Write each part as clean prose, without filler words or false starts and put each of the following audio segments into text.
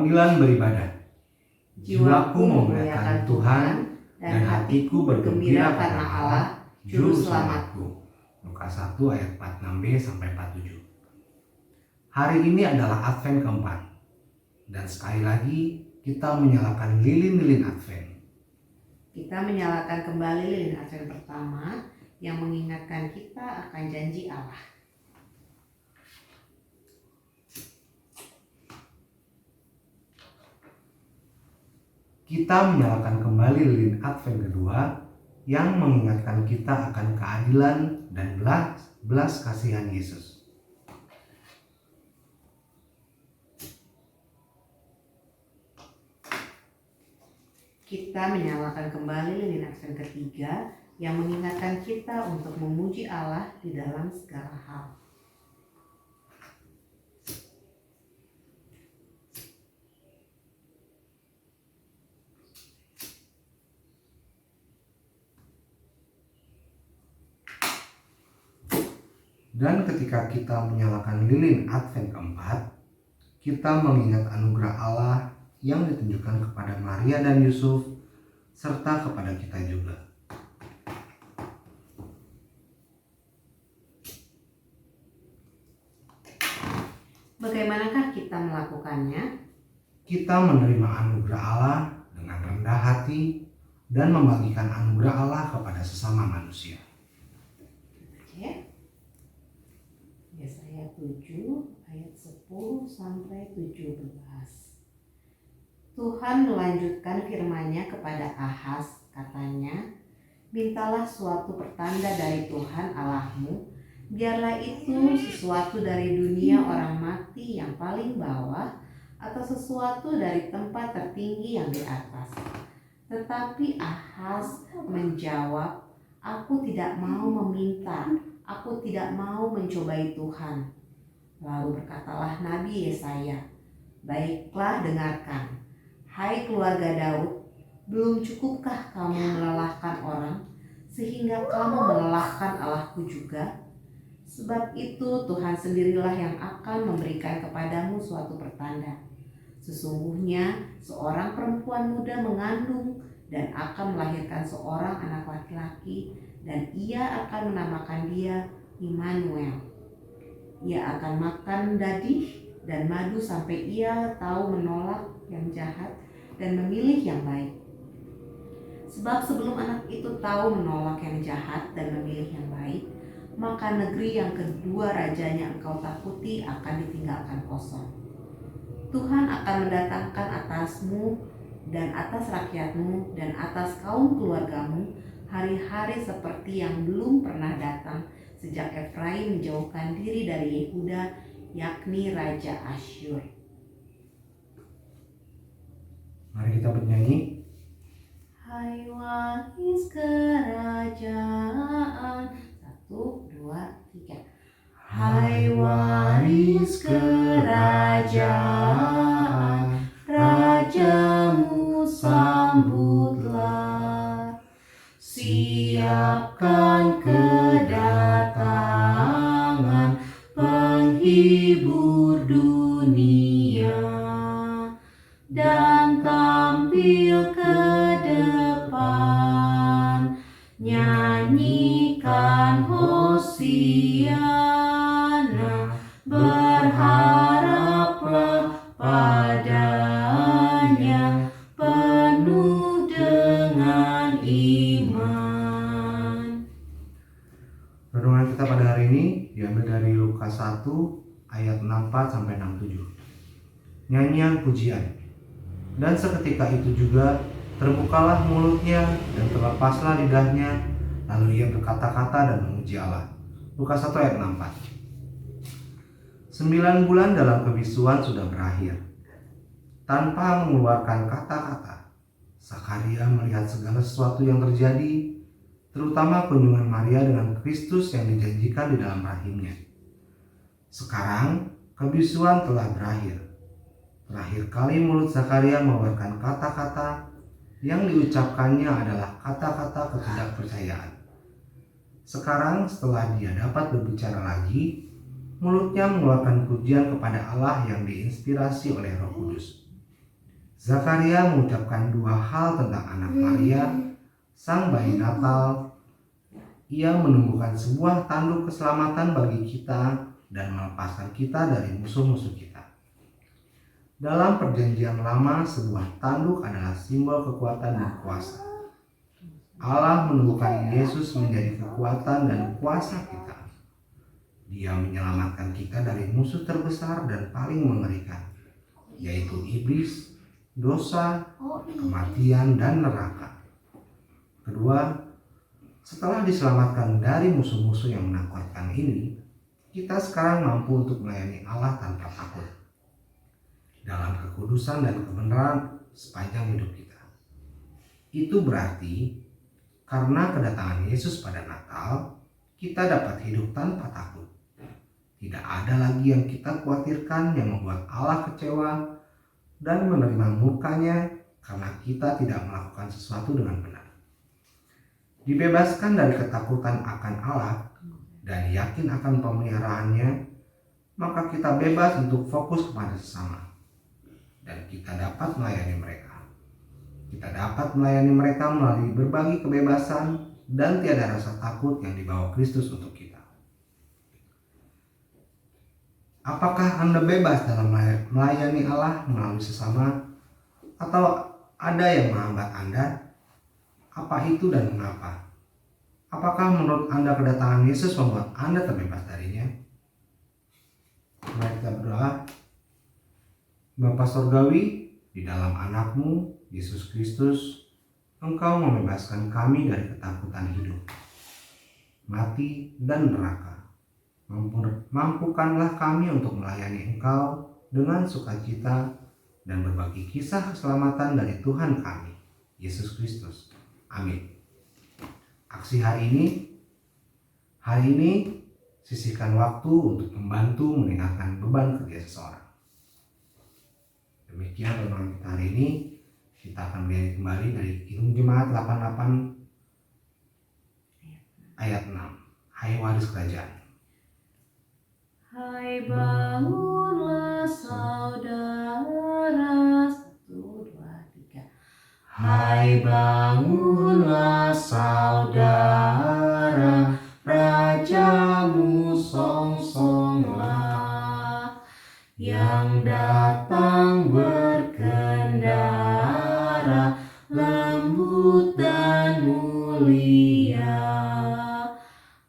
Panggilan beribadah. Jiwaku memuliakan Tuhan dan hatiku bergembira karena Allah, Juru Selamatku. Lukas 1 ayat 46b sampai 47. Hari ini adalah Advent keempat. Dan sekali lagi kita menyalakan lilin-lilin Advent. Kita menyalakan kembali lilin Advent pertama yang mengingatkan kita akan janji Allah. Kita menyalakan kembali lilin Advent kedua yang mengingatkan kita akan keadilan dan belas kasihan Yesus. Kita menyalakan kembali lilin Advent ketiga yang mengingatkan kita untuk memuji Allah di dalam segala hal. Dan ketika kita menyalakan lilin Advent keempat, kita mengingat anugerah Allah yang ditunjukkan kepada Maria dan Yusuf, serta kepada kita juga. Bagaimanakah kita melakukannya? Kita menerima anugerah Allah dengan rendah hati dan membagikan anugerah Allah kepada sesama manusia. Yesaya 7 ayat 10 sampai 17. Tuhan melanjutkan firman-Nya kepada Ahaz, katanya, mintalah suatu pertanda dari Tuhan Allahmu, biarlah itu sesuatu dari dunia orang mati yang paling bawah, atau sesuatu dari tempat tertinggi yang di atas. Tetapi Ahaz menjawab, aku tidak mau meminta, aku tidak mau mencobai Tuhan. Lalu berkatalah Nabi Yesaya, baiklah dengarkan, hai keluarga Daud, belum cukupkah kamu melelahkan orang, sehingga kamu melelahkan Allahku juga? Sebab itu Tuhan sendirilah yang akan memberikan kepadamu suatu pertanda. Sesungguhnya seorang perempuan muda mengandung dan akan melahirkan seorang anak laki-laki, dan ia akan menamakan dia Immanuel. Ia akan makan dadih dan madu sampai ia tahu menolak yang jahat dan memilih yang baik. Sebab sebelum anak itu tahu menolak yang jahat dan memilih yang baik, maka negeri yang kedua rajanya engkau takuti akan ditinggalkan kosong. Tuhan akan mendatangkan atasmu dan atas rakyatmu dan atas kaum keluargamu hari-hari seperti yang belum pernah datang sejak Efraim menjauhkan diri dari Yehuda, yakni Raja Asyur. Mari kita bernyanyi. Hai waris kerajaan. 1, 2, 3. Hai waris kerajaan, rajamu sambutlah. Siapkan kedatangan penghibur dunia, dan tampil ke depan, nyanyikan Hosiana, berharaplah padanya penuh dengan iman. Renungan kita pada hari ini diambil dari Lukas 1 ayat 64 sampai 67. Nyanyian pujian. Dan seketika itu juga terbukalah mulutnya dan terlepaslah lidahnya, lalu ia berkata-kata dan memuji Allah. Lukas 1 ayat 64. 9 bulan dalam kebisuan sudah berakhir. Tanpa mengeluarkan kata-kata, Zakaria melihat segala sesuatu yang terjadi, terutama kunjungan Maria dengan Kristus yang dijanjikan di dalam rahimnya. Sekarang kebisuan telah berakhir. Terakhir kali mulut Zakaria mengeluarkan kata-kata yang diucapkannya adalah kata-kata ketidakpercayaan. Sekarang setelah dia dapat berbicara lagi, mulutnya mengeluarkan pujian kepada Allah yang diinspirasi oleh Roh Kudus. Zakaria mengucapkan dua hal tentang anak Maria, sang bayi Natal. Ia menumbuhkan sebuah tanduk keselamatan bagi kita dan melepaskan kita dari musuh-musuh kita. Dalam perjanjian lama, sebuah tanduk adalah simbol kekuatan dan kuasa. Allah menumbuhkan Yesus menjadi kekuatan dan kuasa kita. Dia menyelamatkan kita dari musuh terbesar dan paling mengerikan, yaitu iblis, dosa, kematian, dan neraka. Kedua, setelah diselamatkan dari musuh-musuh yang menakutkan ini, kita sekarang mampu untuk melayani Allah tanpa takut, dalam kekudusan dan kebenaran sepanjang hidup kita. Itu berarti, karena kedatangan Yesus pada Natal, kita dapat hidup tanpa takut. Tidak ada lagi yang kita khawatirkan yang membuat Allah kecewa dan menerima murkanya karena kita tidak melakukan sesuatu dengan benar. Dibebaskan dari ketakutan akan Allah dan yakin akan pemeliharaannya, maka kita bebas untuk fokus kepada sesama. Dan kita dapat melayani mereka. Kita dapat melayani mereka melalui berbagi kebebasan dan tiada rasa takut yang dibawa Kristus untuk kita. Apakah Anda bebas dalam melayani Allah melalui sesama? Atau ada yang menghambat Anda? Apa itu dan mengapa? Apakah menurut Anda kedatangan Yesus membuat Anda terbebas darinya? Mari kita berdoa. Bapa Surgawi, di dalam anakmu, Yesus Kristus, Engkau membebaskan kami dari ketakutan hidup, mati, dan neraka. Mampukanlah kami untuk melayani Engkau dengan sukacita dan berbagi kisah keselamatan dari Tuhan kami, Yesus Kristus. Amin. Aksi hari ini sisihkan waktu untuk membantu meringankan beban kerja seseorang. Demikian renungan kita hari ini. Kita akan melihat kembali dari Kidung Jemaat 88 ayat 6. Hai waris kerajaan. Hai bangunlah saudara. 1, 2, 3. Hai bangunlah saudara, rajamu songsonglah, yang datang berkendara lembut dan mulia.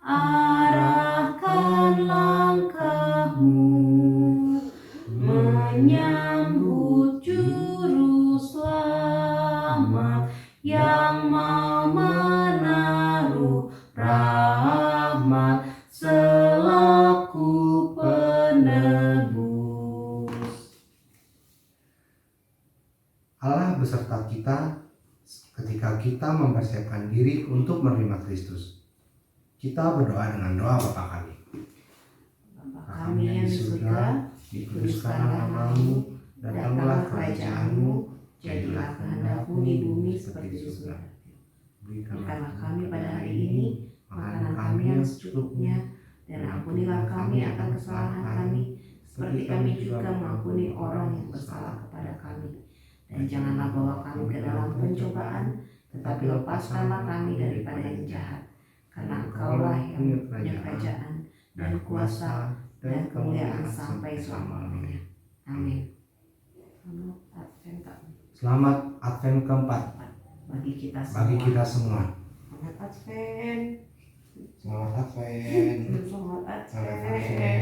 Arahkan langkahmu menyambut juru selamat yang mau menaruh rahmat selaku penebus. Allah beserta kita ketika kita mempersiapkan diri untuk menerima Kristus. Kita berdoa dengan doa Bapa kami. Bapa kami yang di surga, dikuduskanlah namamu, datanglah kerajaanmu, jadilah kehendak-Mu di bumi seperti di surga. Berikanlah kami pada hari ini makanan kami yang secukupnya, dan ampunilah kami akan kesalahan kami, seperti kami juga mengampuni orang yang bersalah kepada kami. Dan janganlah bawa kami ke dalam pencobaan, tetapi lepaskanlah kami daripada yang jahat. Karena Engkaulah yang punya kerajaan dan kuasa dan kemuliaan sampai selama-lamanya. Amin. Selamat Advent keempat bagi kita semua. Selamat Advent. Selamat Advent. Selamat Selamat Advent. Advent.